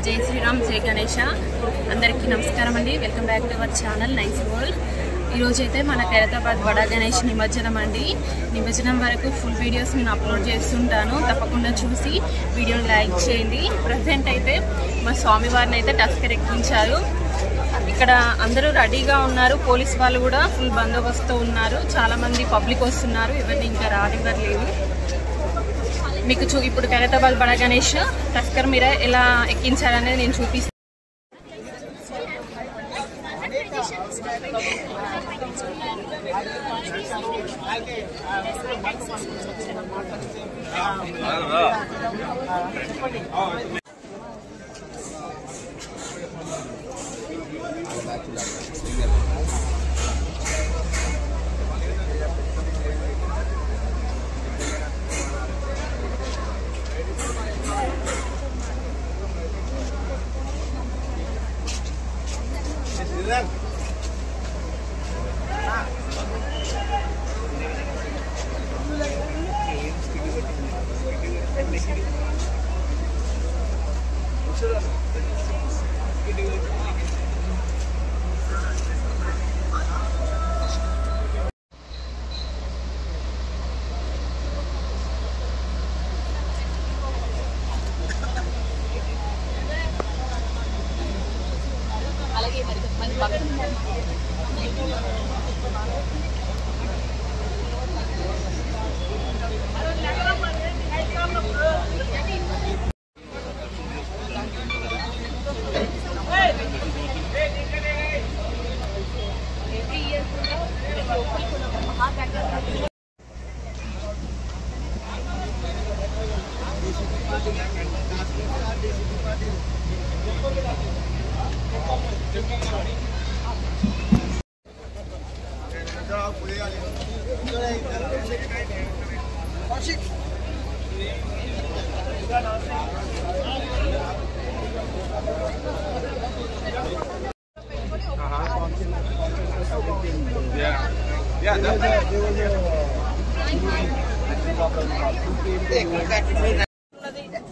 జై శ్రీరామ్, జై గణేష. అందరికీ నమస్కారం అండి. Welcome back to our channel nice world. ఈరోజైతే మన ఖైరతాబాద్ బడా గణేష్ నిమజ్జనం అండి. నిమజ్జనం వరకు ఫుల్ వీడియోస్ నేను అప్లోడ్ చేస్తుంటాను, తప్పకుండా చూసి వీడియోని లైక్ చేయండి. ప్రజెంట్ అయితే మా స్వామివారిని అయితే టస్కర్ ఎక్కించారు. ఇక్కడ అందరూ రెడీగా ఉన్నారు, పోలీస్ వాళ్ళు కూడా ఫుల్ బందోబస్తు ఉన్నారు. చాలామంది పబ్లిక్ వస్తున్నారు, ఎవరిని ఇంకా రానివ్వట్లేదు. మీకు ఇప్పుడు ఖైరతాబాద్ బడా గణేష్ టస్కర్ మీద ఎలా ఎక్కించారనేది నేను చూపిస్తాను.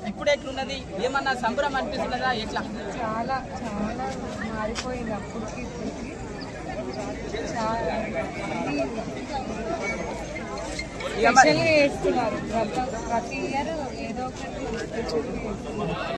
ఇప్పుడు ఎట్లున్నది, ఏమన్నా సంబరం అనిపిస్తున్నదా? ఎట్లా చాలా చాలా మారిపోయింది అప్పటికి ఇప్పటికి. స్పెషల్గా చేస్తున్నారు ప్రతి ఇయర్ ఏదో ఒకటి.